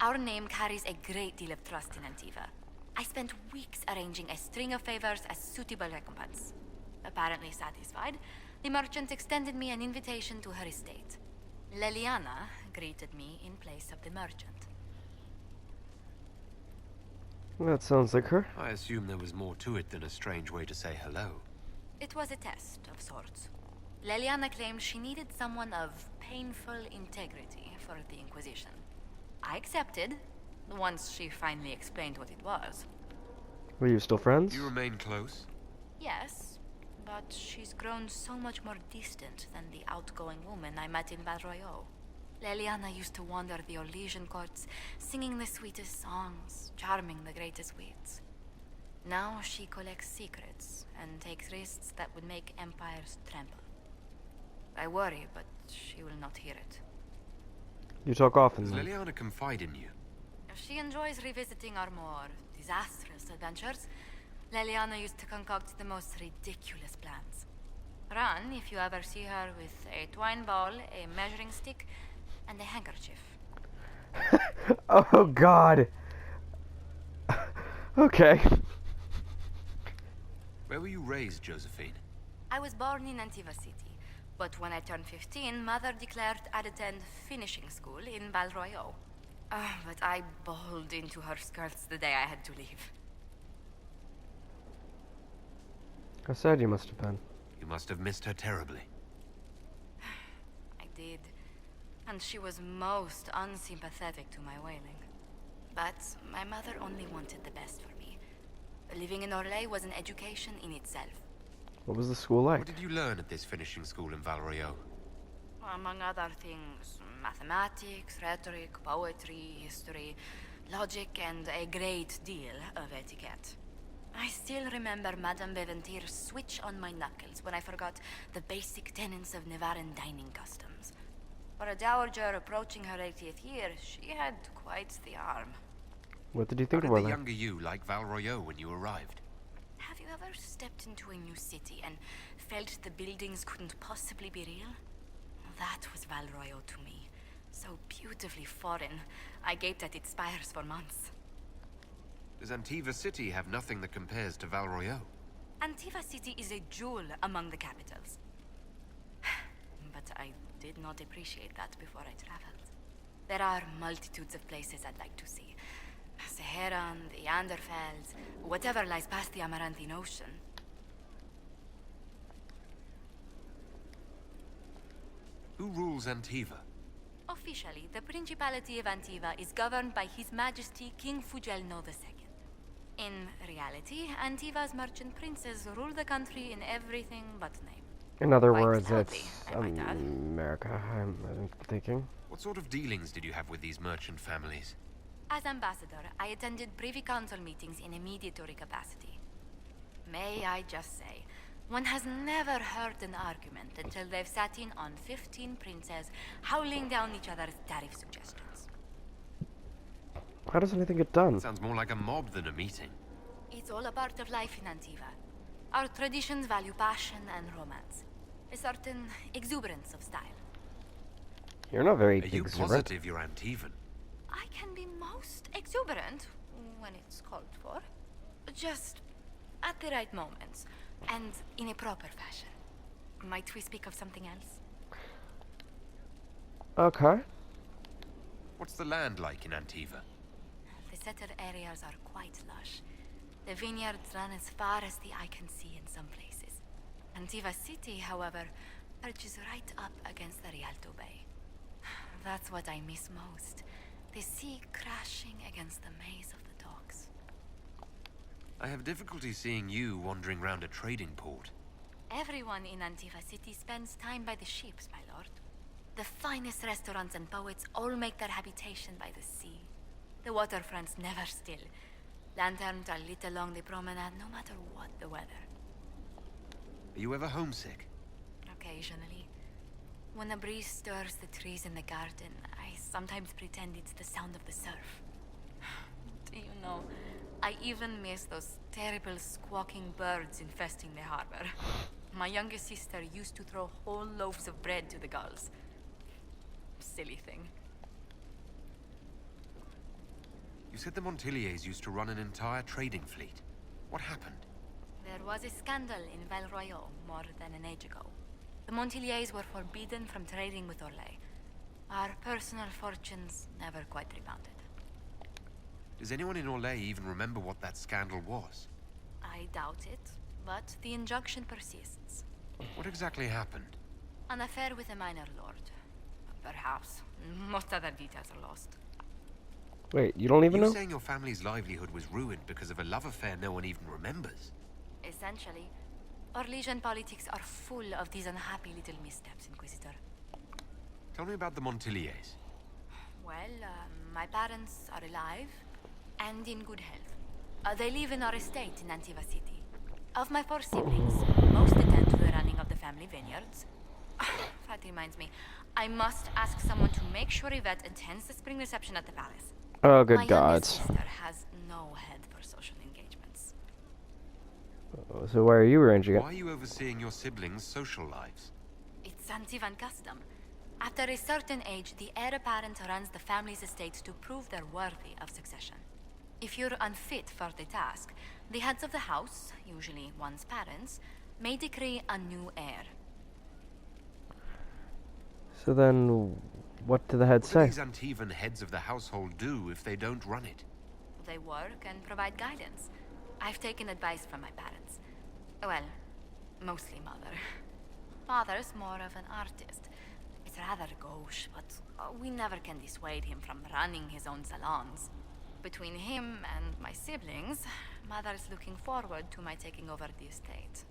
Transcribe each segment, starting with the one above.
Our name carries a great deal of trust in Antiva. I spent weeks arranging a string of favors as suitable recompense. Apparently satisfied, the merchant extended me an invitation to her estate. Leliana greeted me in place of the merchant. That sounds like her. I assume there was more to it than a strange way to say hello. It was a test of sorts. Leliana claimed she needed someone of painful integrity for the Inquisition. I accepted, once she finally explained what it was. Were you still friends? You remain close? Yes, but she's grown so much more distant than the outgoing woman I met in Val Royeaux. Leliana used to wander the Orlesian courts, singing the sweetest songs, charming the greatest wits. Now she collects secrets and takes risks that would make empires tremble. I worry, but she will not hear it. You talk often. Does Then. Leliana confide in you? She enjoys revisiting our more disastrous adventures. Leliana used to concoct the most ridiculous plans. Run if you ever see her with a twine ball, a measuring stick, and a handkerchief. Oh God. Okay. Where were you raised, Josephine? I was born in Antiva City, but when I turned 15, Mother declared I'd attend finishing school in Val Royeaux. But I bawled into her skirts the day I had to leave. How sad you must have been. You must have missed her terribly. I did. And she was most unsympathetic to my wailing. But my mother only wanted the best for me. Living in Orlais was an education in itself. What was the school like? What did you learn at this finishing school in Val Royeaux? Among other things, mathematics, rhetoric, poetry, history, logic, and a great deal of etiquette. I still remember Madame Beventir's switch on my knuckles when I forgot the basic tenets of Nevaran dining customs. For a dowager approaching her 80th year, she had quite the arm. What did you think How about did the her? younger you like Val Royeaux when you arrived? Have you ever stepped into a new city and felt the buildings couldn't possibly be real? That was Val Royeaux to me. So beautifully foreign, I gaped at its spires for months. Does Antiva City have nothing that compares to Val Royeaux? Antiva City is a jewel among the capitals. But I did not appreciate that before I traveled. There are multitudes of places I'd like to see. Saharan, the Anderfels, whatever lies past the Amaranthine Ocean. Who rules Antiva? Officially, the Principality of Antiva is governed by His Majesty King Fugelno II. In reality, Antiva's merchant princes rule the country in everything but name. In other Quite words, stealthy, it's I might add. America. I'm thinking. What sort of dealings did you have with these merchant families? As ambassador, I attended Privy Council meetings in a mediatory capacity. May I just say, one has never heard an argument until they've sat in on 15 princes howling down each other's tariff suggestions. How does anything get done? Sounds more like a mob than a meeting. It's all a part of life in Antiva. Our traditions value passion and romance. A certain exuberance of style. You're not very Are you exuberant. positive you're Antivan? I can be most exuberant when it's called for. Just at the right moments, and in a proper fashion. Might we speak of something else? Okay. What's the land like in Antiva? The settled areas are quite lush. The vineyards run as far as the eye can see in some places. Antiva City, however, perches right up against the Rialto Bay. That's what I miss most. The sea crashing against the maze of the docks. I have difficulty seeing you wandering around a trading port. Everyone in Antiva City spends time by the ships, my lord. The finest restaurants and poets all make their habitation by the sea. The waterfront's never still. Lanterns are lit along the promenade no matter what the weather. Are you ever homesick? Occasionally. When a breeze stirs the trees in the garden, I sometimes pretend it's the sound of the surf. Do you know, I even miss those terrible squawking birds infesting the harbor. My younger sister used to throw whole loaves of bread to the gulls. Silly thing. You said the Montiliers used to run an entire trading fleet. What happened? There was a scandal in Val Royaux more than an age ago. The Montiliers were forbidden from trading with Orlais. Our personal fortunes never quite rebounded. Does anyone in Orlais even remember what that scandal was? I doubt it, but the injunction persists. What exactly happened? An affair with a minor lord. Perhaps. Most other details are lost. Wait, you don't even You know? saying your family's livelihood was ruined because of a love affair no one even remembers? Essentially, Orlesian politics are full of these unhappy little missteps, Inquisitor. Tell me about the Montiliers. Well, my parents are alive and in good health. They live in our estate in Antiva City. Of my 4 siblings, most attend to the running of the family vineyards. That reminds me, I must ask someone to make sure Yvette attends the spring reception at the palace. Oh, good My God. youngest sister has no head for social engagements. So why are you arranging it? Why are you overseeing your siblings' social lives? It's Antivan custom. After a certain age, the heir apparent runs the family's estate to prove they're worthy of succession. If you're unfit for the task, the heads of the house, usually one's parents, may decree a new heir. So then, what do the heads What do say? these Antivan heads of the household do if they don't run it? They work and provide guidance. I've taken advice from my parents. Well, mostly mother. Father's more of an artist. It's rather gauche, but we never can dissuade him from running his own salons. Between him and my siblings, mother's looking forward to my taking over the estate.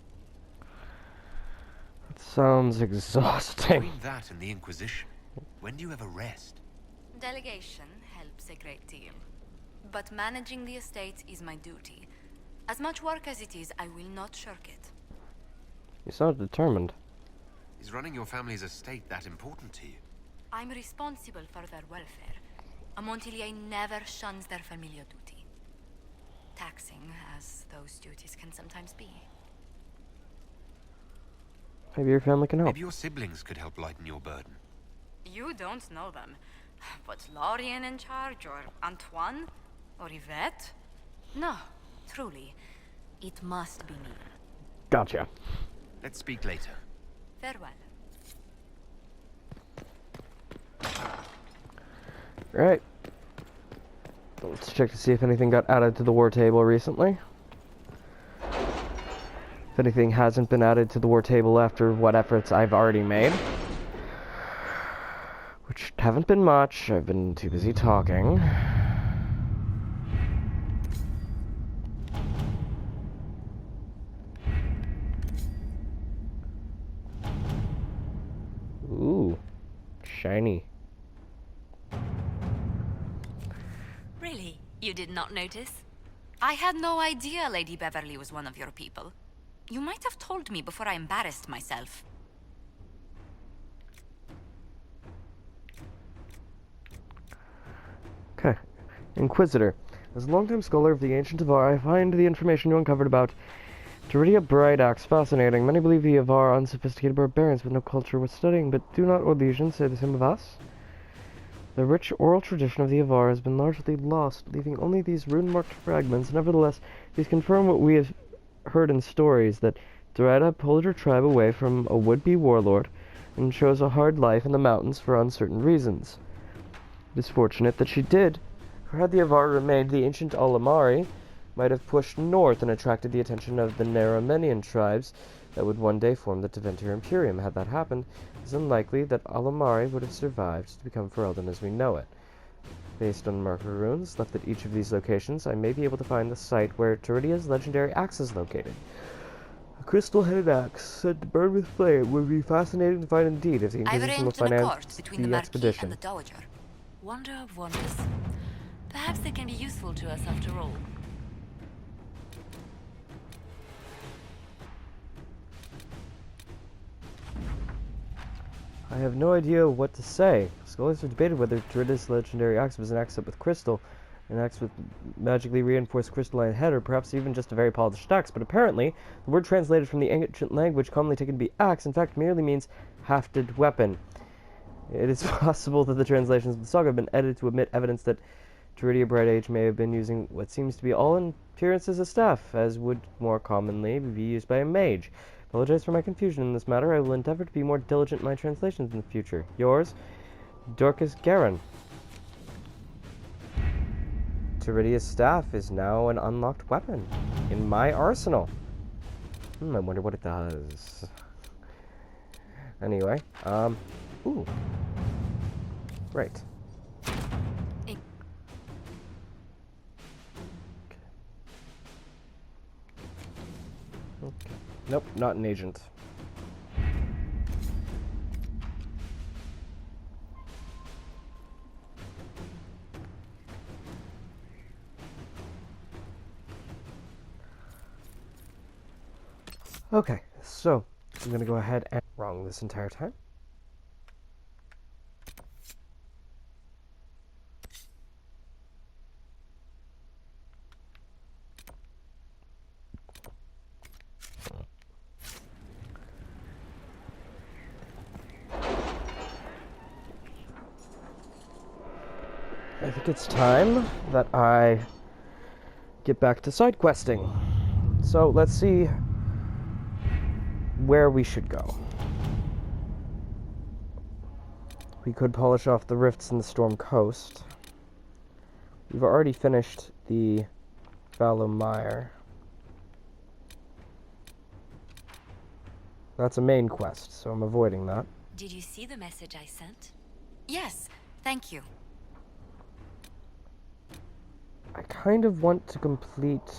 That sounds exhausting. Between that and the Inquisition, when do you ever rest? Delegation helps a great deal. But managing the estate is my duty. As much work as it is, I will not shirk it. You sound determined. Is running your family's estate that important to you? I'm responsible for their welfare. A Montilier never shuns their familial duty. Taxing as those duties can sometimes be. Maybe your family can help. Maybe your siblings could help lighten your burden. You don't know them. But Lorien in charge, or Antoine, or Yvette? No, truly. It must be me. Gotcha. Let's speak later. Farewell. Right. Let's check to see if anything got added to the war table recently. If anything hasn't been added to the war table after what efforts I've already made. Which haven't been much. I've been too busy talking. Ooh. Shiny. Really? You did not notice? I had no idea Lady Beverly was one of your people. You might have told me before I embarrassed myself. Okay. Inquisitor. As a longtime scholar of the ancient Avar, I find the information you uncovered about Duridia Brideaxe fascinating. Many believe the Avar are unsophisticated barbarians with no culture worth studying, but do not Orlesians say the same of us? The rich oral tradition of the Avar has been largely lost, leaving only these rune-marked fragments. Nevertheless, these confirm what we have heard in stories, that Dorada pulled her tribe away from a would-be warlord and chose a hard life in the mountains for uncertain reasons. It is fortunate that she did, for had the Avar remained, the ancient Alamari might have pushed north and attracted the attention of the Naramenian tribes that would one day form the Teventir Imperium. Had that happened, it is unlikely that Alamari would have survived to become Ferelden as we know it. Based on marker runes left at each of these locations, I may be able to find the site where Turidia's legendary axe is located. A crystal-headed axe said to burn with flame would be fascinating to find indeed if the I've Inquisition will arranged an accord finance between the the Marquis expedition. and the Dowager. Wonder of wonders. Perhaps they can be useful to us after all. I have no idea what to say. Scholars have debated whether Turidia's legendary axe was an axe set with crystal, an axe with magically reinforced crystalline head, or perhaps even just a very polished axe, but apparently, the word translated from the ancient language commonly taken to be axe, in fact, merely means hafted weapon. It is possible that the translations of the saga have been edited to omit evidence that Duridia Bright Age may have been using what seems to be all appearances as staff, as would more commonly be used by a mage. Apologize for my confusion in this matter. I will endeavor to be more diligent in my translations in the future. Yours, Dorcas Garin. Duridia's staff is now an unlocked weapon in my arsenal. I wonder what it does. Anyway, ooh. Right. Okay. Nope, not an agent. Okay, so I'm gonna go ahead and wrong this entire time. I think it's time that I get back to side questing. So let's see where we should go. We could polish off the rifts in the Storm Coast. We've already finished the Fallow Mire. That's a main quest, so I'm avoiding that. Did you see the message I sent? Yes, thank you. I kind of want to complete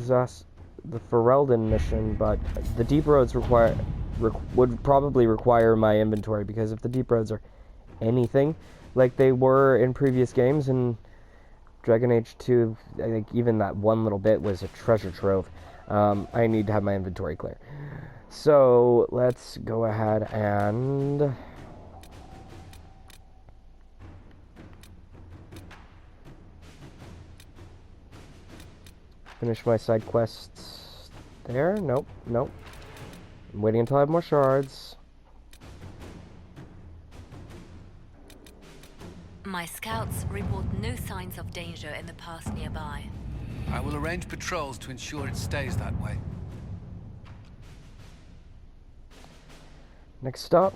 the Ferelden mission, but the deep roads would probably require my inventory, because if the deep roads are anything like they were in previous games in Dragon Age 2, I think even that one little bit was a treasure trove. I need to have my inventory clear. So let's go ahead and finish my side quests there. Nope. I'm waiting until I have more shards. My scouts report no signs of danger in the pass nearby. I will arrange patrols to ensure it stays that way. Next stop.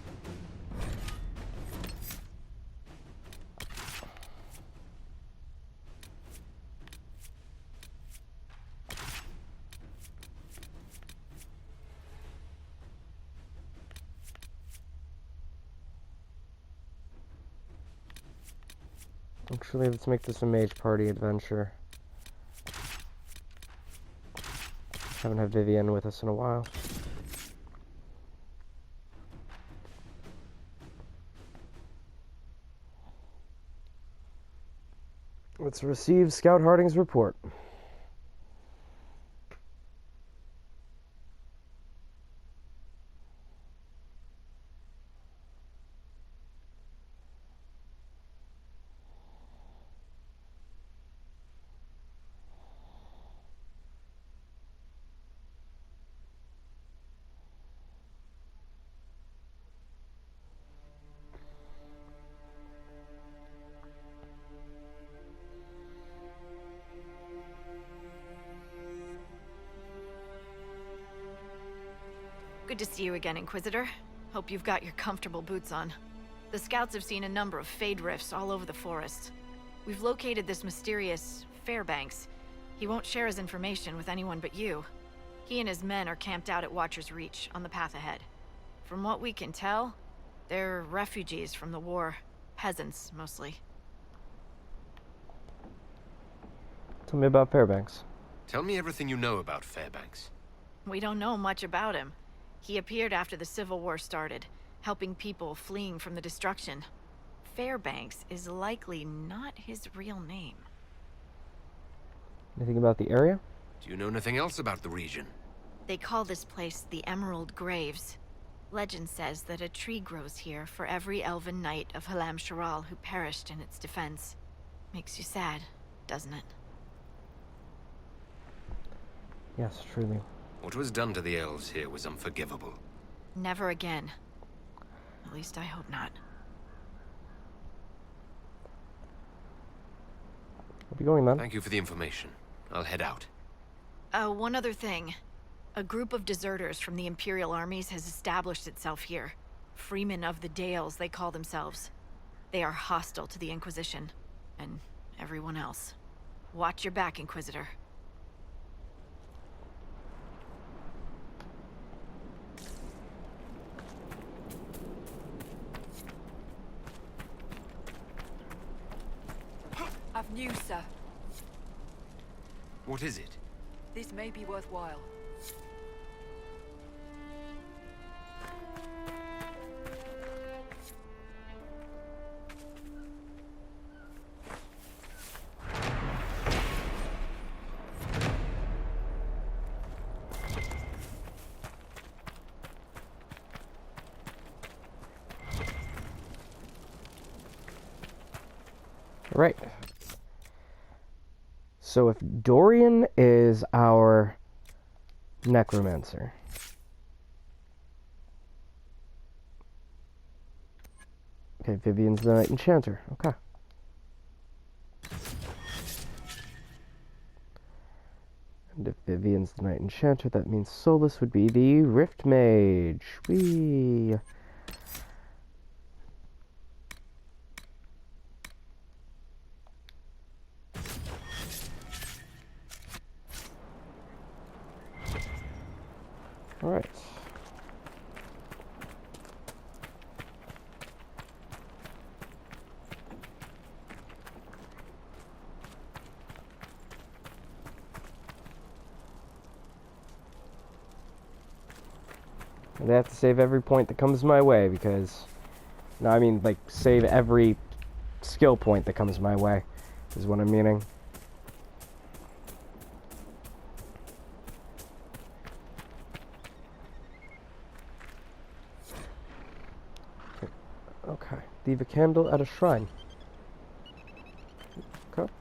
Actually, let's make this a mage party adventure. Haven't had Vivienne with us in a while. Let's receive Scout Harding's report. Good to see you again, Inquisitor. Hope you've got your comfortable boots on. The scouts have seen a number of Fade rifts all over the forest. We've located this mysterious Fairbanks. He won't share his information with anyone but you. He and his men are camped out at Watcher's Reach, on the path ahead. From what we can tell, they're refugees from the war. Peasants, mostly. Tell me about Fairbanks. Tell me everything you know about Fairbanks. We don't know much about him. He appeared after the Civil War started, helping people fleeing from the destruction. Fairbanks is likely not his real name. Anything about the area? Do you know anything else about the region? They call this place the Emerald Graves. Legend says that a tree grows here for every elven knight of Halam Sharal who perished in its defense. Makes you sad, doesn't it? Yes, truly. What was done to the elves here was unforgivable. Never again. At least I hope not. I'll be going then. Thank you for the information. I'll head out. One other thing. A group of deserters from the Imperial armies has established itself here. Freemen of the Dales, they call themselves. They are hostile to the Inquisition, and everyone else. Watch your back, Inquisitor. I've news, sir. What is it? This may be worthwhile. Right. So if Dorian is our necromancer, okay, Vivian's the Knight Enchanter. Okay. And if Vivian's the Knight Enchanter, that means Solus would be the Rift Mage. Whee! Alright. I have to save every point that comes my way because... No, I mean, like, save every skill point that comes my way, is what I'm meaning. Okay. Leave a candle at a shrine. Okay.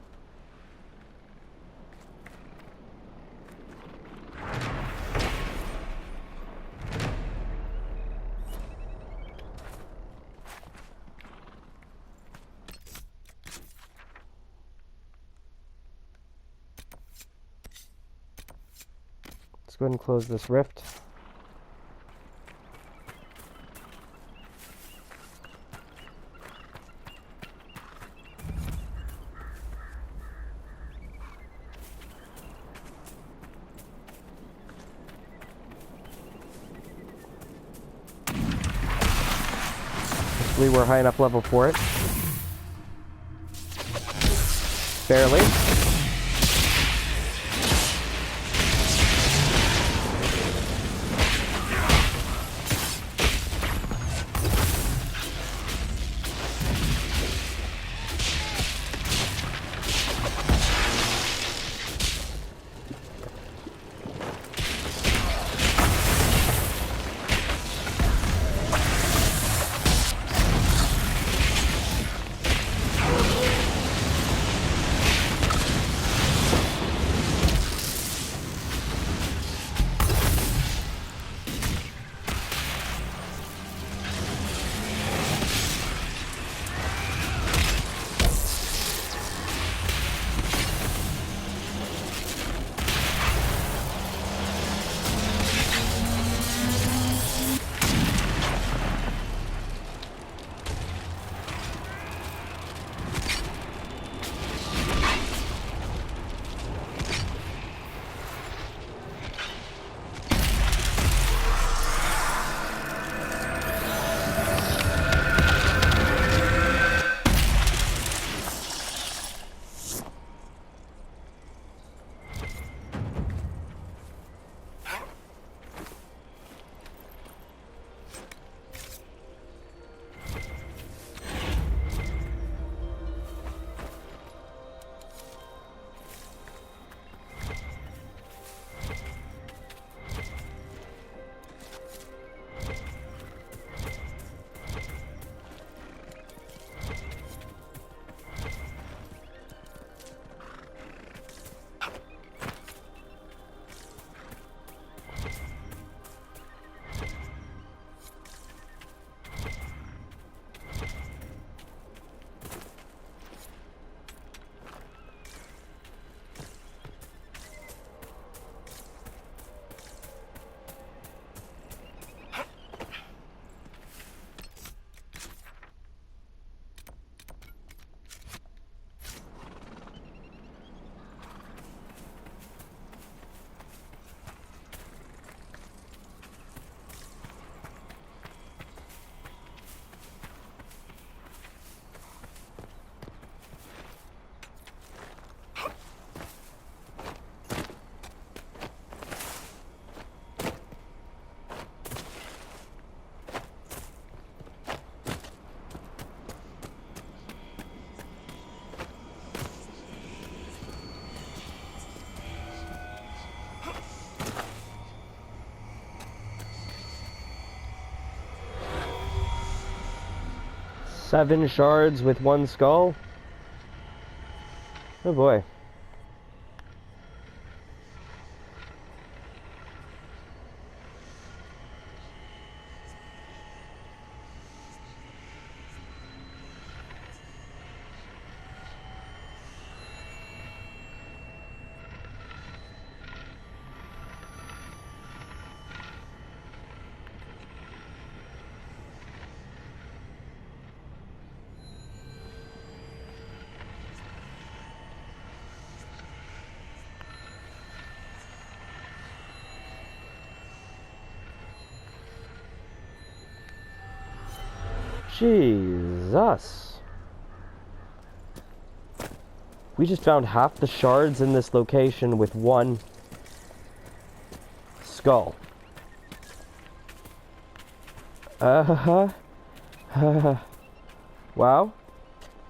Let's go ahead and close this rift. We were high enough level for it. Barely. 7 shards with 1 skull? Oh boy. Jesus. We just found half the shards in this location with 1 skull. Wow.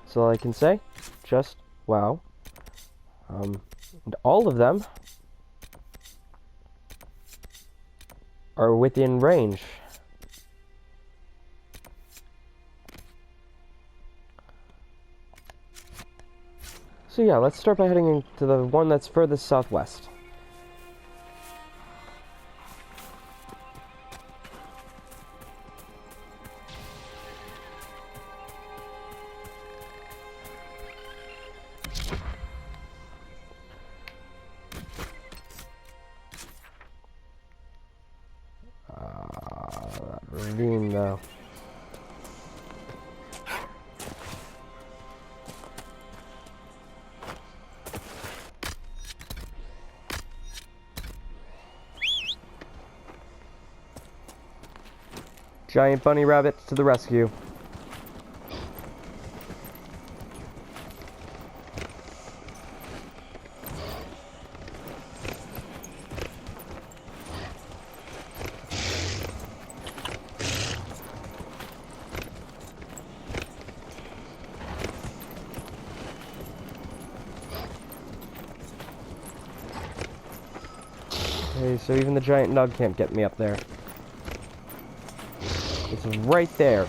That's all I can say. Just wow. And all of them are within range. So yeah, let's start by heading into the one that's furthest southwest. That ravine though. Giant bunny rabbits to the rescue. Okay, so even the giant nug can't get me up there. It's right there.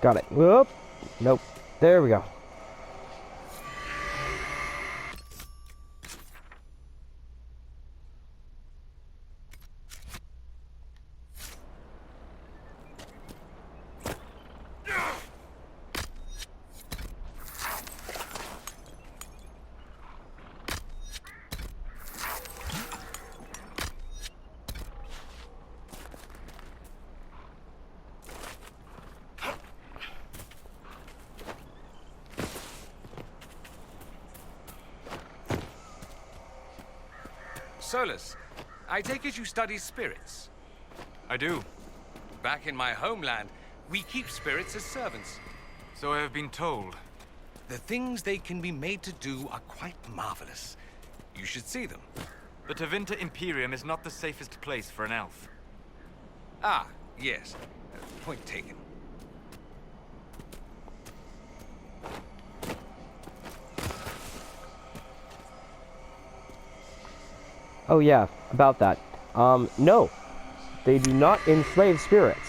Got it. Whoop. Nope. There we go. Solus, I take it you study spirits? I do. Back in my homeland, we keep spirits as servants. So I have been told. The things they can be made to do are quite marvelous. You should see them. The Tevinter Imperium is not the safest place for an elf. Ah, yes. Point taken. Oh yeah, about that. No. They do not enslave spirits.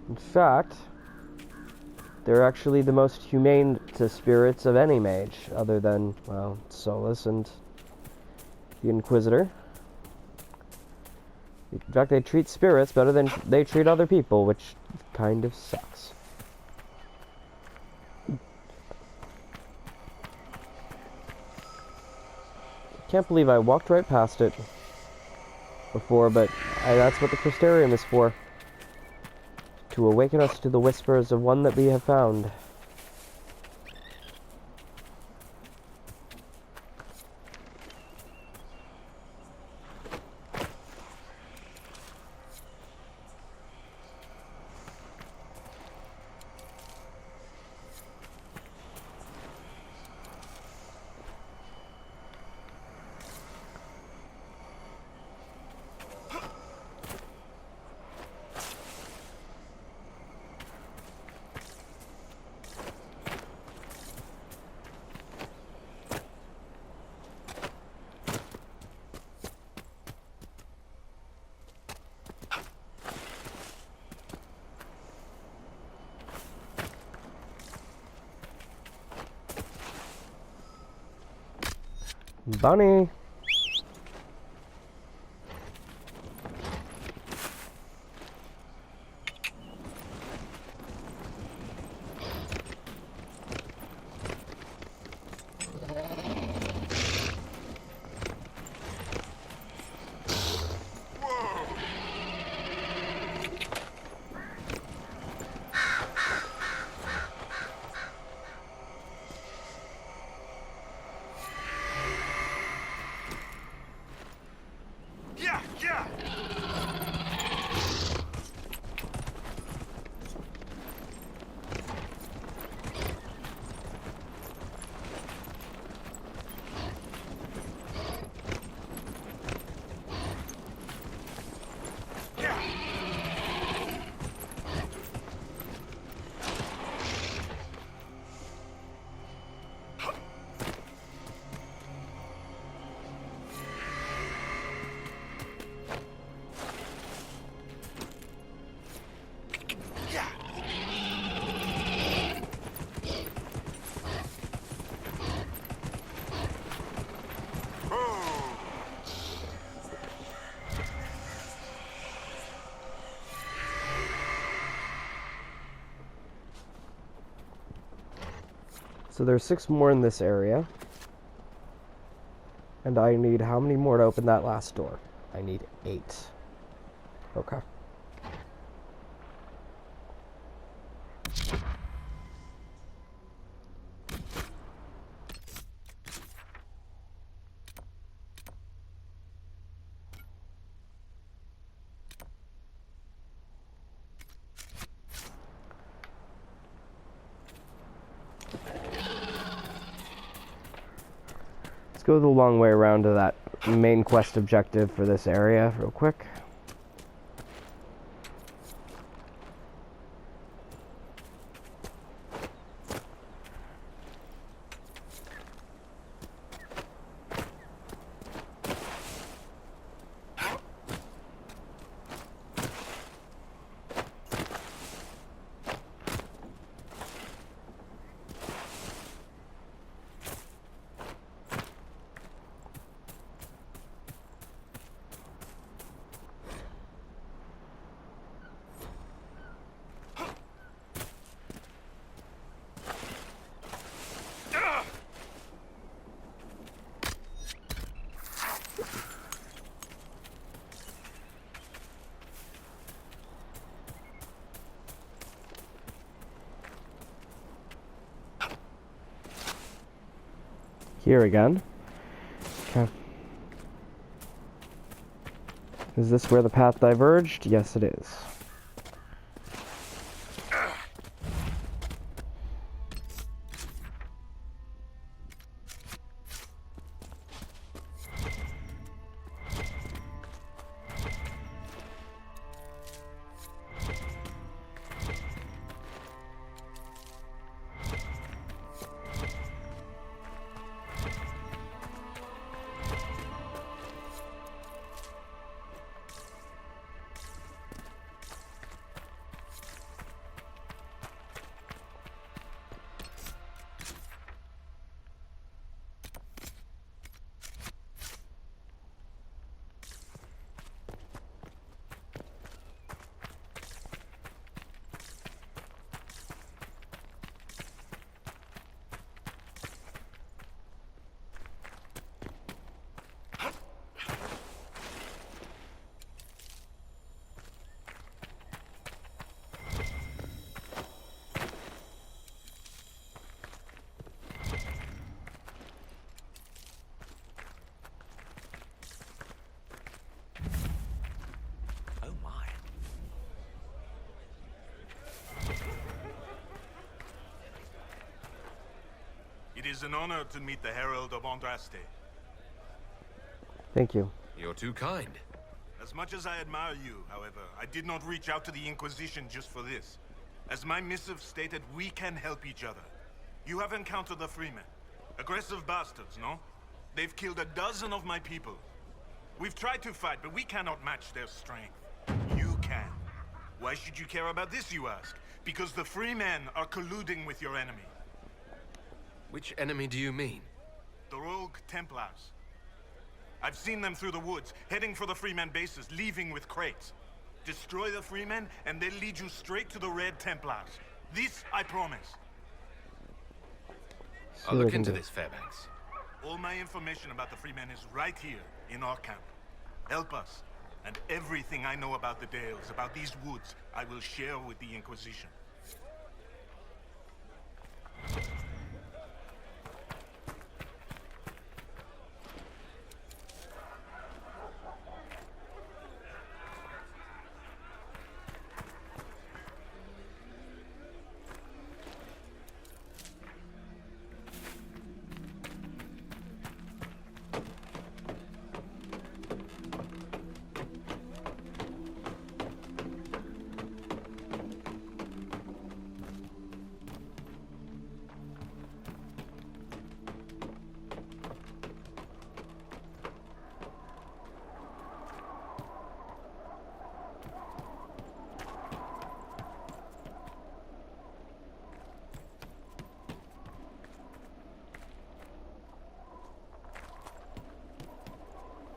In fact, they're actually the most humane to spirits of any mage, other than, well, Solus and the Inquisitor. In fact, they treat spirits better than they treat other people, which kind of sucks. can't believe I walked right past it before, but that's what the Crystarium is for. To awaken us to the whispers of one that we have found. Bunny! So there's 6 more in this area. And I need how many more to open that last door? I need 8. Okay. Go the long way around to that main quest objective for this area real quick. Here again. Okay. Is this where the path diverged? Yes, it is. It is an honor to meet the Herald of Andraste. Thank you. You're too kind. As much as I admire you, however, I did not reach out to the Inquisition just for this. As my missive stated, we can help each other. You have encountered the Freemen. Aggressive bastards, no? They've killed a dozen of my people. We've tried to fight, but we cannot match their strength. You can. Why should you care about this, you ask? Because the Freemen are colluding with your enemy. Which enemy do you mean? The rogue Templars. I've seen them through the woods, heading for the Freemen bases, leaving with crates. Destroy the Freemen, and they'll lead you straight to the Red Templars. This I promise. I'll look into this, Fairbanks. All my information about the Freemen is right here, in our camp. Help us, and everything I know about the Dales, about these woods, I will share with the Inquisition.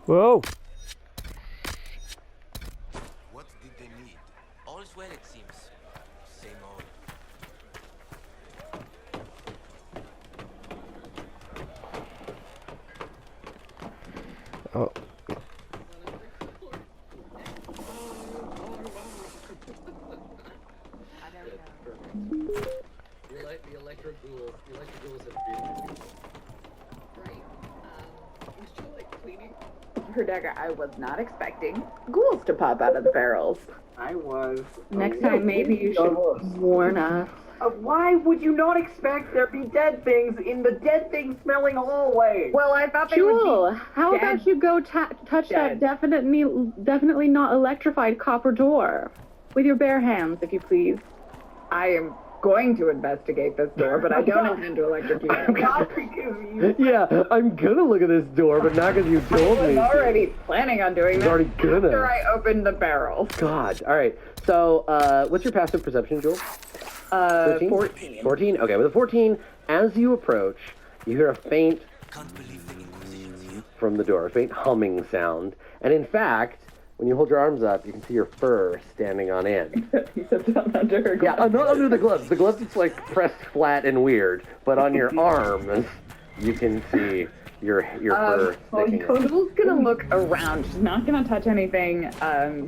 Whoa! What did they need? All is well, it seems. Same old. Oh. The electric ghouls have been right. Was she like cleaning? Her dagger, I was not expecting ghouls to pop out of the barrels. I was. Next time, maybe you should warn us. Why would you not expect there be dead things in the dead thing smelling hallway? Well, I thought they Jewel, would be how dead. about you go touch that definitely not electrified copper door with your bare hands, if you please. I am going to investigate this door, but I don't intend to electrocute it. Not because you... Yeah, I'm gonna look at this door, but not because you told me. I was already planning on doing that already gonna. after I opened the barrels. God. All right. So, what's your passive perception, Joel? 14. 14? Okay, with a 14, as you approach, you hear a faint from the door, a faint humming sound. And in fact, when you hold your arms up, you can see your fur standing on end. Except down under her gloves. Yeah, not under the gloves. The gloves is like pressed flat and weird, but on your arms, you can see your fur sticking out. Jewel's gonna look around. She's not gonna touch anything.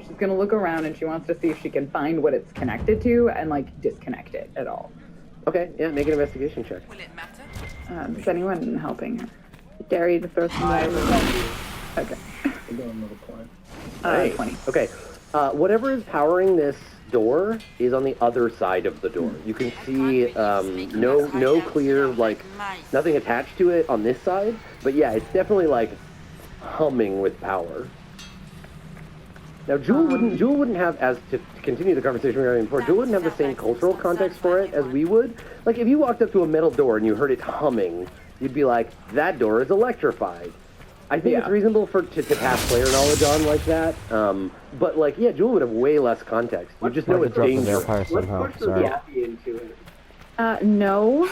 She's gonna look around and she wants to see if she can find what it's connected to and like disconnect it at all. Okay, yeah, make an investigation check. Will it matter? Is anyone helping her? Dare you to throw some more. Okay. I'm doing another point. Nice. 20. Okay, whatever is powering this door is on the other side of the door. You can see no clear, like, nothing attached to it on this side, but yeah, it's definitely like humming with power. Now, Jewel wouldn't have, as to continue the conversation we were having before, Jewel wouldn't have the same cultural context for it as we would. Like, if you walked up to a metal door and you heard it humming, you'd be like, that door is electrified. I think it's reasonable to pass player knowledge on like that, but like, yeah, Jewel would have way less context. You just know it's dangerous. Let's push the Daffy into it. No.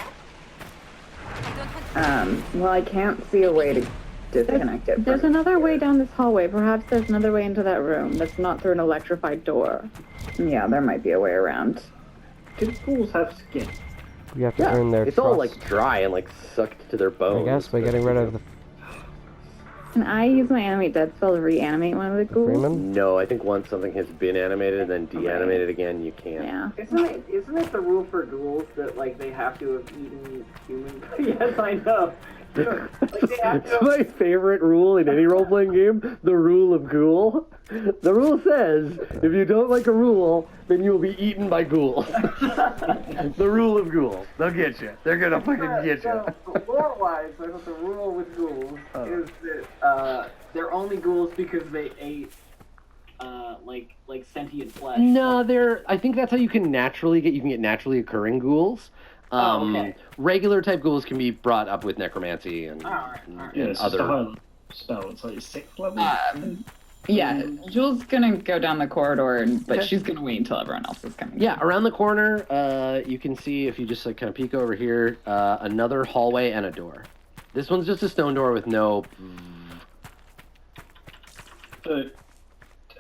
Well, I can't see a way to disconnect it. There's another way down this hallway. Perhaps there's another way into that room that's not through an electrified door. Yeah, there might be a way around. Do ghouls have skin? You have to earn their it's trust. all, like dry and like sucked to their bones. I guess by getting rid of the. Can I use my animate dead spell to reanimate one of the ghouls? No, I think once something has been animated and then de-animated again, you can't. Yeah. Isn't it the rule for ghouls that like they have to have eaten humans? Yes, I know. It's my favorite rule in any role-playing game, the rule of ghoul. The rule says, if you don't like a rule, then you will be eaten by ghouls. The rule of ghouls. They'll get you. They're gonna fucking get you. Lore-wise, I thought the rule with ghouls is that they're only ghouls because they ate like sentient flesh. No, I think that's how you can get naturally occurring ghouls. Okay. Regular type ghouls can be brought up with necromancy and, and other. Spell. It's like 6th level. Yeah, Jules gonna go down the corridor, but she's gonna wait until everyone else is coming. Yeah, around the corner, you can see, if you just like kind of peek over here, another hallway and a door. This one's just a stone door with no. But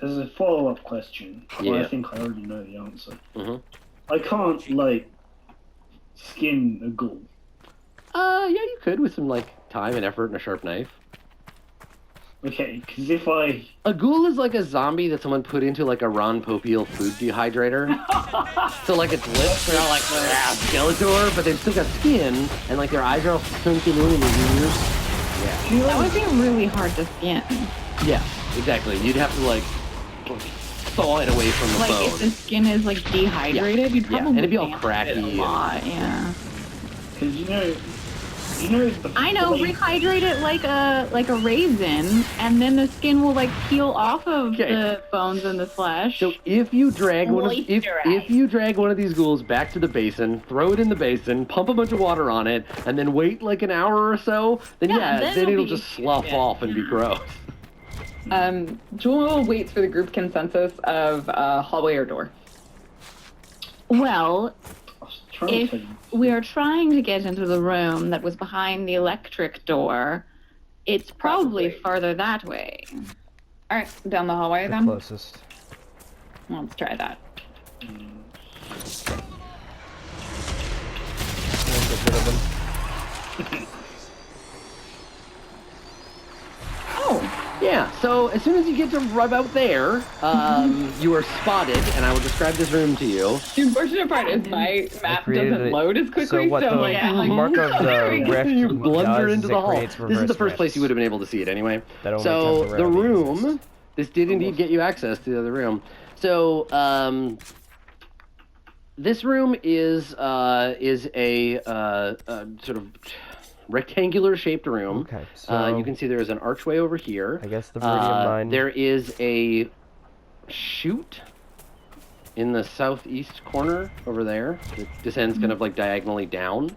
as a follow-up question, Yeah. I think I already know the answer. Mm-hmm. I can't like skin a ghoul. Yeah, you could with some like time and effort and a sharp knife. Okay, because if a ghoul is like a zombie that someone put into like a Ron Popeil food dehydrator. So like it's lips, they're not like Skeletor, but they've still got skin, and like their eyes are all sunken in and their ears. Yeah. That would be really hard to skin. Yeah, exactly. You'd have to like thaw it away from the Like bone. if the skin is like dehydrated, you'd probably and it'd be all damage cracky. it a lot, yeah. Because you know. I know, rehydrate it like a raisin, and then the skin will like peel off of the bones and the flesh. So if you drag if you drag one of these ghouls back to the basin, throw it in the basin, pump a bunch of water on it, and then wait like an hour or so, then then it'll just slough off and be gross. Jewel waits for the group consensus of hallway or door. Well, if we are trying to get into the room that was behind the electric door, it's probably farther that way. All right, down the hallway then. Closest. Let's try that. Oh, yeah. So as soon as you get to rub out there, you are spotted, and I will describe this room to you. The unfortunate part is my map doesn't load as quickly, So what the mark of the rift you blunder does into is the it hall. creates This is the reverse first place rifts. you would have been able to see it anyway. That only So the temporarily room, this did indeed get you access to the other room. So this room is a sort of rectangular shaped room. Okay, so you can see there is an archway over here. I guess the Viridian Mine. There is a chute in the southeast corner over there. It descends kind of like diagonally down.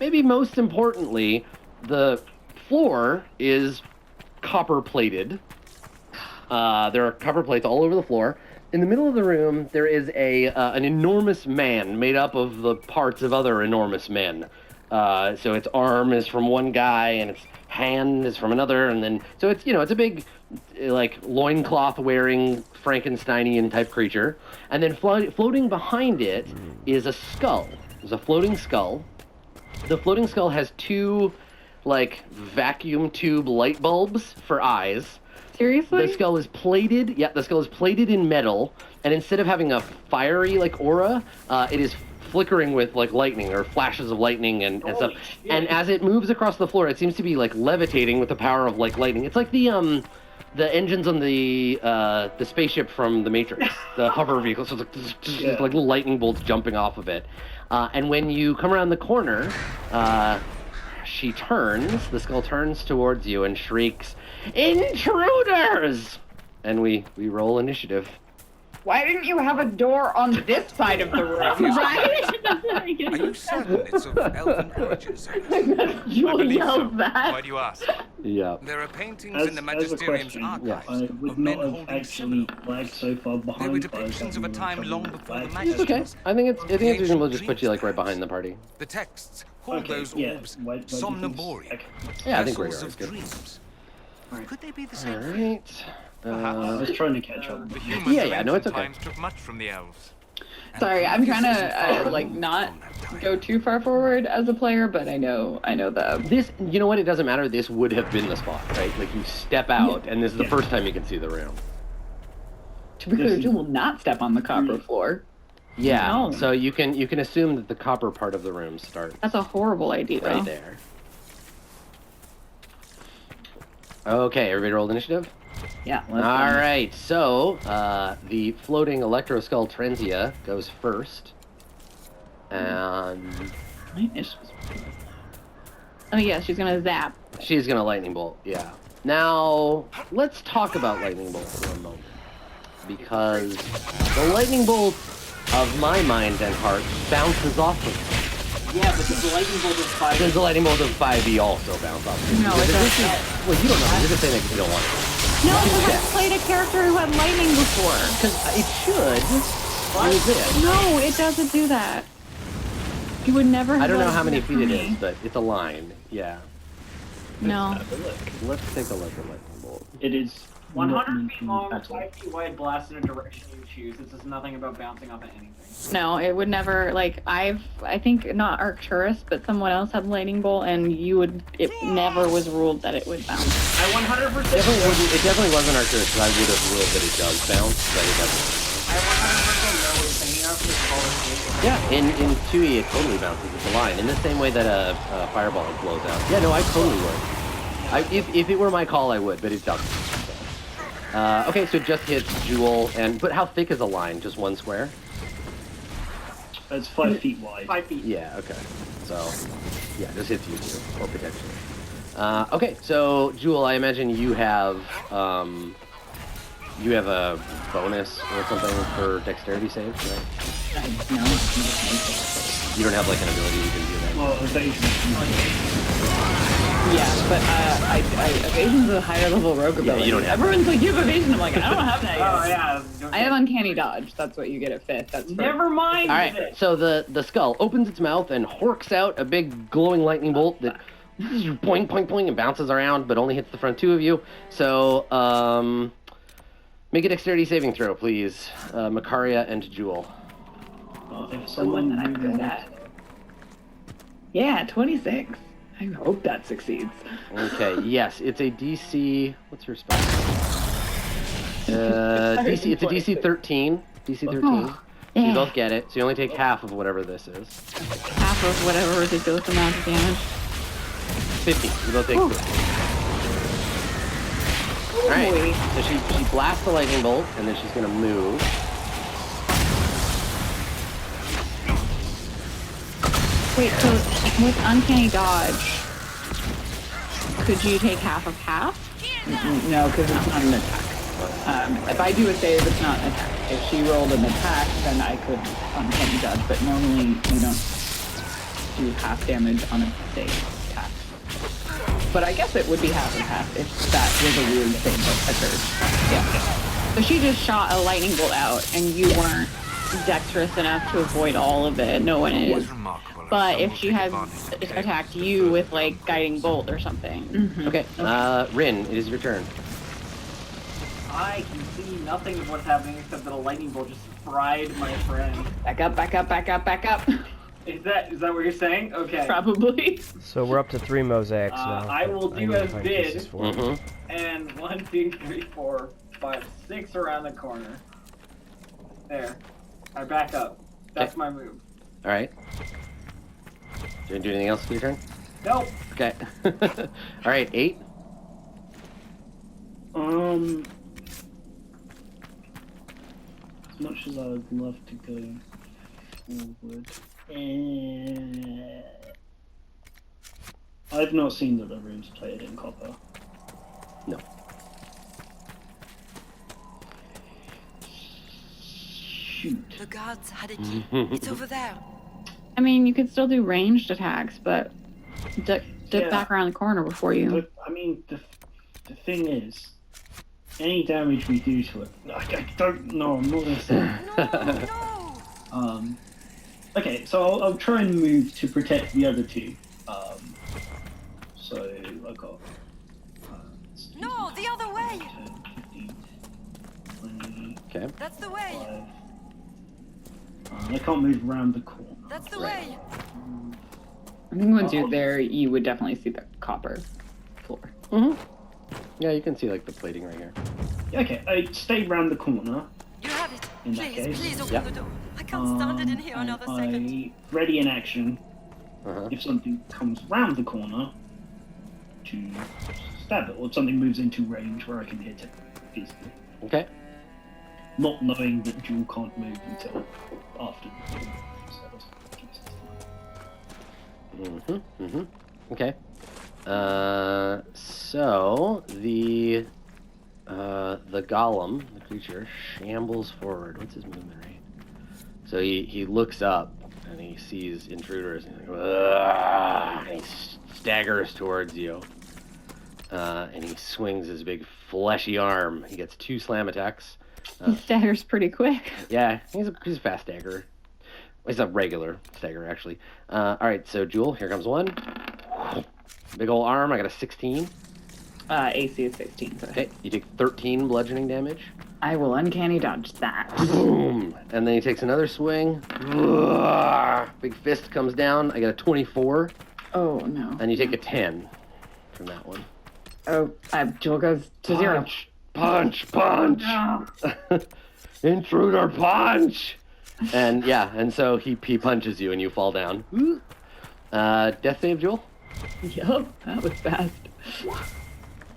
Maybe most importantly, the floor is copper plated. There are copper plates all over the floor. In the middle of the room, there is an enormous man made up of the parts of other enormous men. So its arm is from one guy, and its hand is from another, and then so it's it's a big, like loincloth wearing Frankensteinian type creature, and then floating behind it is a skull. There's a floating skull. The floating skull has two, like vacuum tube light bulbs for eyes. Seriously? The skull is plated. Yeah, the skull is plated in metal, and instead of having a fiery like aura, it is flickering with like lightning or flashes of lightning and stuff. And as it moves across the floor, it seems to be like levitating with the power of like lightning. It's like the engines on the spaceship from the Matrix, the hover vehicle. So it's like little lightning bolts jumping off of it. And when you come around the corner, she turns. The skull turns towards you and shrieks, "Intruders!" And we roll initiative. Why didn't you have a door on this side of the room? Are you certain it's of elven origins? I believe so. Why do you ask? Yeah. There are paintings in the Magisterium's archives I would of men not have holding actually lagged so far behind. There were depictions of a time long before the It's Magisterium. okay. I think it's reasonable to just put you like right behind the party. The texts call those orbs somnambori, Yeah, I think we're vessels of good. dreams. Could they be the same All thing? right. I was trying to catch up. The humans Yeah, of no, it's ancient okay. times took much from the elves. Sorry, I'm trying to like not go too far forward as a player, but I know the This, you know what? It doesn't matter. This would have been the spot, right? Like you step out, and this is the first time you can see the room. To be clear, Jill will not step on the copper floor. Yeah. No. So you can assume that the copper part of the room starts That's a horrible idea. right there. Okay, everybody rolled initiative? Yeah. All right, so the floating Electro Skull Trenzia goes first. And... Oh yeah, she's gonna zap. She's gonna Lightning Bolt, yeah. Now, let's talk about Lightning Bolt for a moment. Because the Lightning Bolt of my mind and heart bounces off of it. Yeah, but the lightning bolt of 5. Does the lightning bolt of 5e also bounce off? No, it doesn't. Well, you don't know. You're just saying that you don't want it. No, because I played a character who had lightning before. Because it should. No, it doesn't do that. You would never have I don't know how done many it for feet it me. is, but it's a line. Yeah. No. Let's take a look at lightning bolt. It is 100 feet long, 5 feet wide, blast in a direction you choose. It says nothing about bouncing off of anything. No, it would never, like, I think not Arcturus, but someone else had lightning bolt, and it never was ruled that it would bounce. I 100%. It definitely wasn't Arcturus, because I would have ruled that it does bounce, but it doesn't. I 100% know what you're thinking of. It's called a Yeah, in 2e it totally bounces. It's a line, in the same way that a fireball blows out. Yeah, no, I totally would. If it were my call, I would, but it doesn't. Okay, so it just hits Jewel, but how thick is a line? Just one square? It's 5 feet wide. 5 feet. Yeah, okay. So, yeah, just hits you two, or potentially. Okay, so Jewel, I imagine you have a bonus or something for dexterity saves, right? No. You don't have like an ability you can do that. Well, evasion. Yeah, but evasion's a higher level rogue ability. You don't have Everyone's like, you have evasion. I'm like, I don't have that yet. Oh, yeah. I have uncanny dodge. That's what you get at 5th. That's Never mind. All right, so the skull opens its mouth and horks out a big glowing lightning bolt that boing, boing, boing, and bounces around, but only hits the front two of you. So, make a dexterity saving throw, please. Makaria and Jewel. someone that I'm good at. Yeah, 26. I hope that succeeds. Okay, yes, it's a DC. What's her spell? DC. It's a DC 13. DC 13. Oh, So you yeah. both get it. So you only take half of whatever this is. Half of whatever ridiculous amount of damage. 50. You both take 50. All right. So she blasts the lightning bolt, and then she's gonna move. Wait, so with uncanny dodge, could you take half of half? No, because it's not an attack. If I do a save, it's not an attack. If she rolled an attack, then I could uncanny dodge, but normally you don't do half damage on a save attack. But I guess it would be half and half if that was a weird thing that occurred. Yeah. So she just shot a lightning bolt out, and you weren't dexterous enough to avoid all of it. No one is. But if she had attacked you with, like, guiding bolt or something. Okay, Rin, it is your turn. I can see nothing of what's happening except that a lightning bolt just fried my friend. Back up, back up, back up, back up. Is that what you're saying? Okay. Probably. So we're up to 3 mosaics now. I will do need to as find bid. pieces for it. And 1, 2, 3, 4, 5, 6 around the corner. There. I back up. That's my move. All right. Do you do anything else for your turn? Nope. Okay. All right, 8. As much as I would love to go forward, I've not seen that the room's plated in copper. No. Shoot. The guards had a key. It's over there. I mean, you could still do ranged attacks, but dip back around the corner before you. But, I mean, the thing is, any damage we do to it, I don't know. I'm not gonna say. No. Okay, so I'll try and move to protect the other two. So I got. No, the other way. 10, 15, 20. Okay. That's the way. I can't move around the corner. That's the way. I think once you're there, you would definitely see the copper floor. Yeah, you can see like the plating right here. Okay, I stay around the corner. You have it. In that Please, case. please open the door. I can't stand it in here another second. I ready in action. If something comes round the corner, to stab it, or something moves into range where I can hit it physically. Okay. Not knowing that Jewel can't move until after. Okay. So the golem, the creature, shambles forward. What's his movement rate? So he looks up and he sees intruders and he's like, "Ugh," and he staggers towards you. And he swings his big fleshy arm. He gets 2 slam attacks. He staggers pretty quick. Yeah, he's a fast staggerer. He's a regular stagger, actually. All right, so Jewel, here comes one. Big ol' arm. I got a 16. AC is 16. So. Okay, you take 13 bludgeoning damage. I will uncanny dodge that. Boom! And then he takes another swing. Ugh. Big fist comes down. I got a 24. Oh, no. And you take a 10 from that one. Oh, Jewel goes to 0. Punch! No. Intruder punch! And yeah, and so he punches you and you fall down. Death save, Jewel? Yup, that was fast.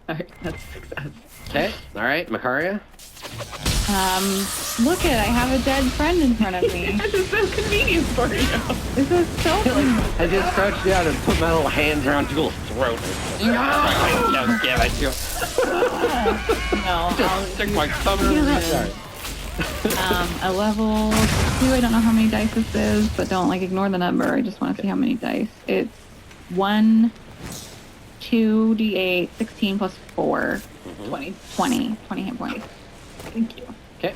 Alright, that's a success. Okay, alright, Makaria? Look I have a dead friend in front of me. This is so convenient for you. This is so I just crouched down and put my little hands around Jewel's throat. Just give it to you. No, Just stick my thumb in her. Sorry. A level 2, I don't know how many dice this is, but don't ignore the number. I just want to see how many dice. It's 1, 2d8, 16 plus 4, 20 hit points. Thank you. Okay.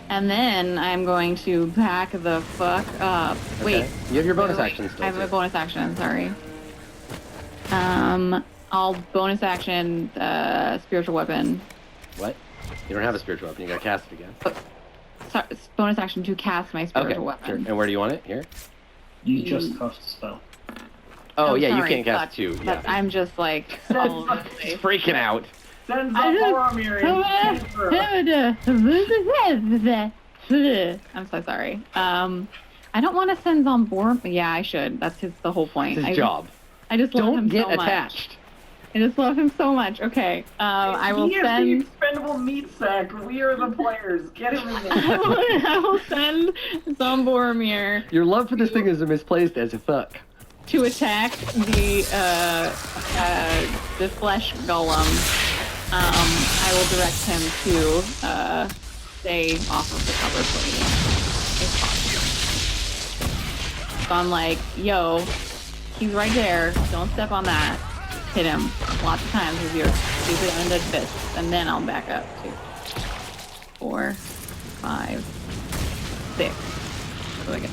And then I'm going to back the fuck up. Okay. Wait. You have your bonus action still. I have a bonus action, sorry. I'll bonus action spiritual weapon. What? You don't have a spiritual weapon. You gotta cast it again. Sorry, bonus action to cast my spiritual weapon. Sure. And where do you want it? Here? You just cast a spell. Oh, yeah, sorry, you can't cast 2. But I'm just like all over the place. Freaking out. Sends up Boromir I'm so sorry. I don't want to send on Boromir. Yeah, I should. That's the whole point. It's his job. I just love him Don't so get much. attached. I just love him so much. Okay. I will He is send. the expendable meat sack. We are the players. Get him in there. I will send Zomboromir Your love for this thing is misplaced as a fuck. to attack the flesh golem. I will direct him to stay off of the cover plating if possible. So I'm like, yo, he's right there. Don't step on that. Hit him lots of times with your stupid undead fists, and then I'll back up. 2, 4, 5, 6. What do I get?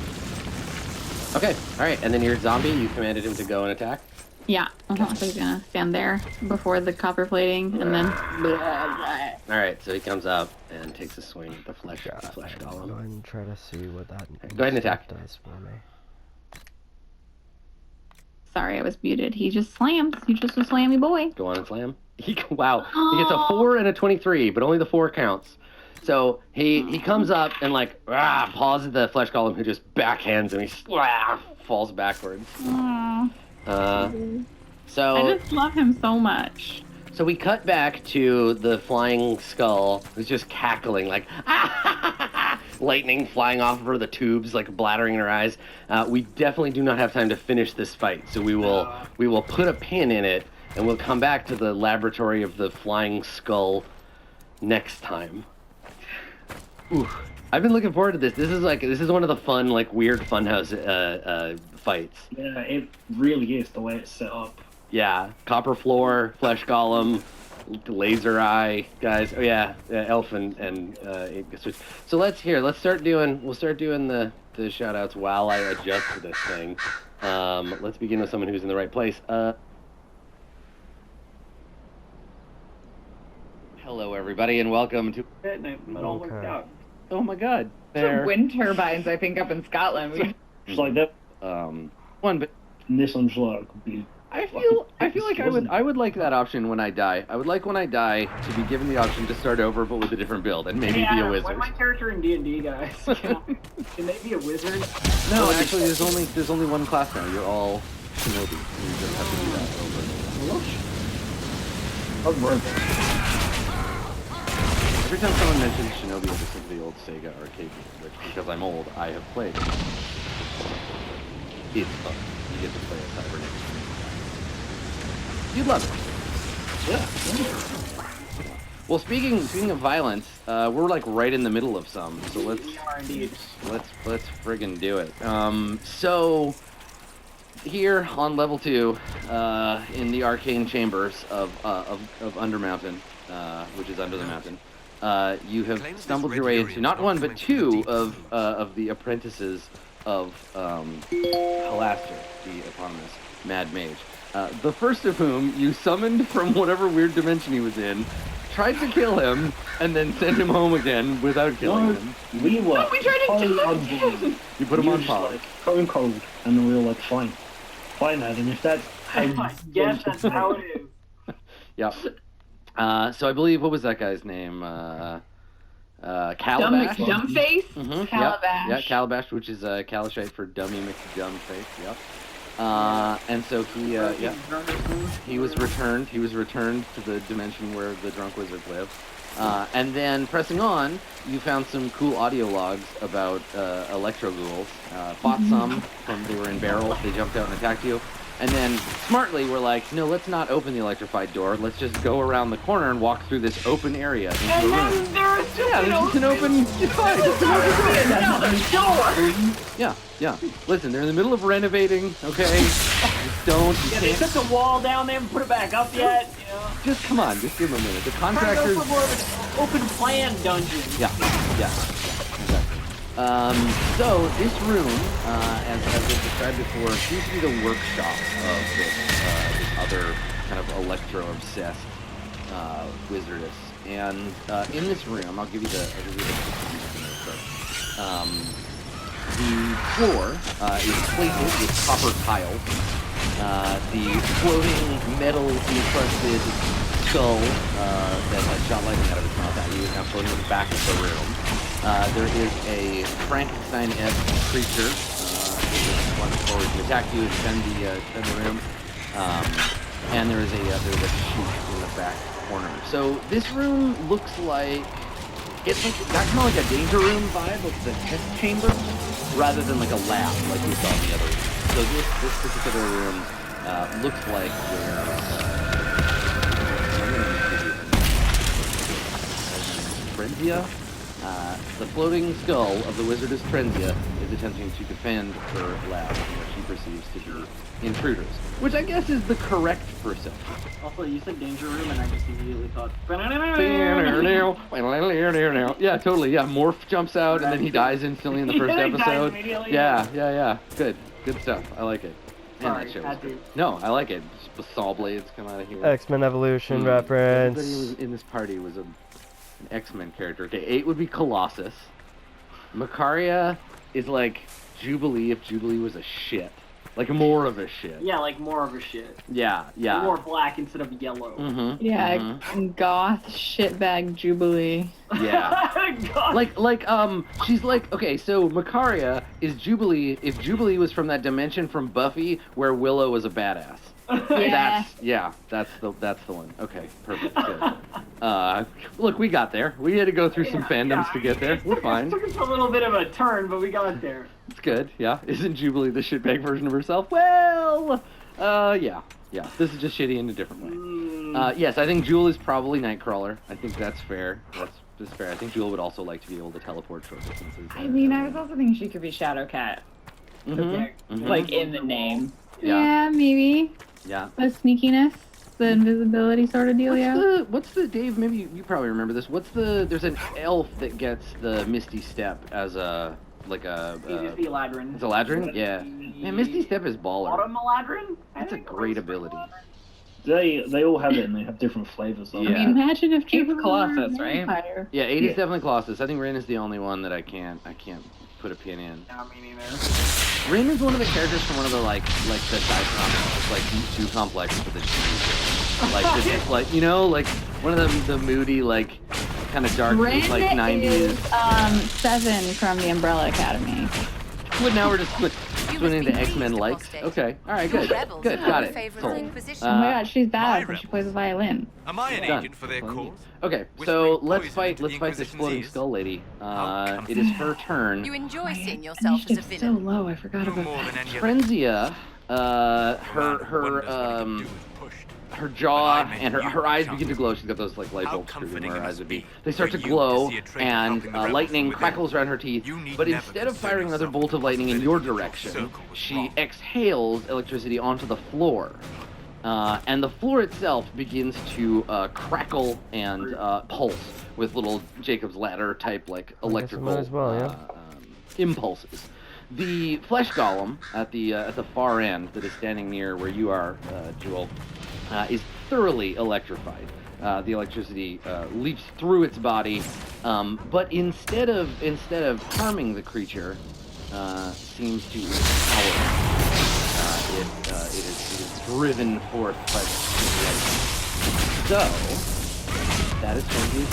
Okay, alright, and then your zombie, you commanded him to go and attack? Yeah, so he's gonna stand there before the copper plating, and then... Alright, so he comes up and takes a swing at the flesh golem. Go ahead and try to see what that Go ahead and attack. does for me. Sorry, I was muted. He just slams. He's just a slammy boy. Go on and slam. Wow, he gets a 4 and a 23, but only the 4 counts. So he comes up and paws at the flesh golem, who just backhands him. He falls backwards. So I just love him so much. So we cut back to the flying skull, who's just cackling like lightning flying off of her, the tubes blattering in her eyes. We definitely do not have time to finish this fight, so we will put a pin in it, and we'll come back to the laboratory of the flying skull next time. Ooh, I've been looking forward to this. This is one of the fun weird funhouse fights. Yeah, it really is the way it's set up. Yeah, copper floor, flesh golem, laser eye guys. Oh yeah, elf and so let's start doing the shout outs while I adjust to this thing. Let's begin with someone who's in the right place. Hello everybody and welcome to It all worked out. Oh my god. Some wind turbines, I think, up in Scotland. Just like that. But this one's like I feel like I would like that option when I die. I would like when I die to be given the option to start over but with a different build and maybe be a wizard. When my character in D&D, guys, can they be a wizard? No, actually there's only one class now. You're all shinobi. You just have to do that over. Every time someone mentions Shinobi, I just think of the old Sega arcade game, which, because I'm old, I have played. It's fun. You get to play a cybernetic. You'd love it. Yeah. Well, speaking of violence, we're like right in the middle of some, so let's friggin' do it. So here on level 2, in the arcane chambers of Undermountain, which is under the mountain, you have stumbled your way into not one but 2 of the apprentices of Halaster, the eponymous Mad Mage. The first of whom you summoned from whatever weird dimension he was in, tried to kill him, and then sent him home again without killing him. We were. No, we tried to kill him. You put him on pause. Like, phone cold, and we were like, fine, lad, and if that's how I guess that's how it is. Yep. So I believe, what was that guy's name? Calabash? Dumbface? Mm-hmm. Calabash. Yeah, Calabash, which is Kalashite for dummy McDumbface. Yep. And so he was returned. He was returned to the dimension where the drunk wizards live. And then pressing on, you found some cool audio logs about electro ghouls. Fought some from they were in barrels. They jumped out and attacked you. And then smartly we're like, no, let's not open the electrified door. Let's just go around the corner and walk through this open area into a room. There's just an open. It's fine. It's an open door. Yeah. Listen, they're in the middle of renovating. Okay. Just don't. They took the wall down there and put it back up yet. You know. Just come on. Just give them a minute. The Trying to contractors. go for more of an open plan dungeon. Yeah. Exactly. So this room, as I've described before, seems to be the workshop of this other kind of electro-obsessed wizardess. And in this room, I'll give you the floor is plated with copper tiles. The floating metal encrusted skull that had shot lightning out of its mouth at you is now floating in the back of the room. There is a Frankenstein-esque creature. One forward to attack you and defend the room. And there's a chute in the back corner. So this room looks like it's like got kind of like a danger room vibe of the test chamber, rather than like a lab like we saw in the other room. So this particular room looks like Trenzia. The floating skull of the wizardess Trenzia is attempting to defend her lab from what she perceives to be intruders, which I guess is the correct perception. Also, you said danger room, and I just immediately thought. Yeah, totally. Yeah, Morph jumps out, and then he dies instantly in the first episode. Yeah. Good stuff. I like it. Man, that show was good. No, I like it. The saw blades come out of here. X-Men Evolution reference. Everybody in this party was an X-Men character. Okay, 8 would be Colossus. Macaria is like Jubilee if Jubilee was a shit. Like more of a shit. Yeah, like more of a shit. Yeah. More black instead of yellow. Mm-hmm. Yeah, goth shitbag Jubilee. Yeah. like she's like, okay, so Macaria is Jubilee if Jubilee was from that dimension from Buffy where Willow was a badass. That's the one. Okay, perfect. Good. Look, we got there. We had to go through some fandoms to get there. We're fine. It took us a little bit of a turn, but we got there. It's good. Yeah. Isn't Jubilee the shitbag version of herself? Well, yeah. This is just shitty in a different way. Yes, I think Jewel is probably Nightcrawler. I think that's fair. That's just fair. I think Jewel would also like to be able to teleport short distances. I mean, I was also thinking she could be Shadowcat. Like in the name. Yeah, maybe. Yeah. The sneakiness, the invisibility sort of deal, What's the Dave, maybe you probably remember this. There's an elf that gets the Misty Step as a, like a... It's the Eladrin. It's Eladrin? Yeah. Man, Misty Step is baller. Autumn Eladrin? That's a great ability. They all have it, and they have different flavors. Yeah. I mean, imagine if Jake Colossus, right? Yeah, 8 is definitely Colossus. I think Rin is the only one that I can't put a pin in. No, me neither. Rin is one of the characters from one of the like the side comics. It's like too complex for the TV. Like just like like one of the moody like kind of dark Rin like 90s. Is 7 from the Umbrella Academy. But now we're just. one into X-Men likes. Okay, all right, good, good, got it. Cool. Oh my god, she's badass when she plays the violin. Am I an Done. agent for their cause? Okay, so let's fight this floating skull lady. It is her turn. You enjoy seeing yourself as a So villain. low, I forgot about that. Frenzia, her jaw and her eyes begin to glow. She's got those like light bulbs through where her eyes would be. They start to glow, and lightning crackles around her teeth. But instead of firing another bolt of lightning in your direction, she exhales electricity onto the floor. And the floor itself begins to crackle and pulse with little Jacob's ladder type like electrical impulses. The flesh golem at the far end that is standing near where you are, Jewel, is thoroughly electrified. The electricity leaps through its body, but instead of harming the creature, seems to empower it. It is driven forth by the lightning. So that is Frenzy's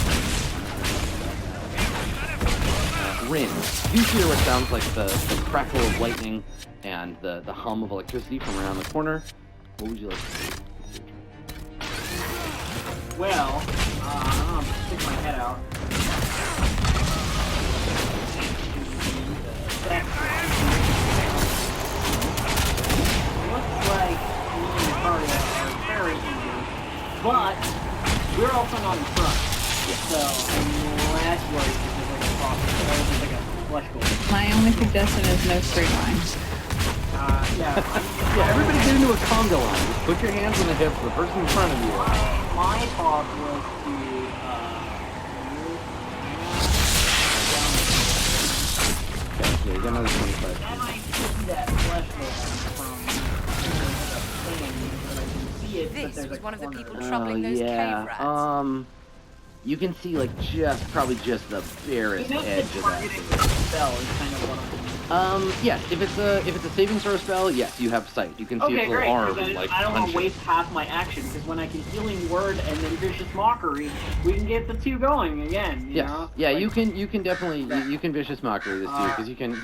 Rin. You hear what sounds like the crackle of lightning and the hum of electricity from around the corner. What would you like to do? Well, I'm gonna stick my head out. Looks like me and the party are very eager, but we're also not in front. So I'm less worried because there's a process. There's like a flesh goal. My only suggestion is no straight line. Yeah, everybody get into a conga line. Just put your hands on the hips of the person in front of you. My thought was to Okay, you got another 25. can I see that flesh from the thing so I can see it, but there's was a one of the corner. people troubling those cave rats. You can see like probably just the barest edge of that. Spell is kind of what I'm yes, if it's a saving throw spell, yes, you have sight. You can see its little arm like I don't want to punching. waste half my action because when I can Healing Word and then Vicious Mockery, we can get the two going again. You know? Yeah, you can definitely you can Vicious Mockery this too because you can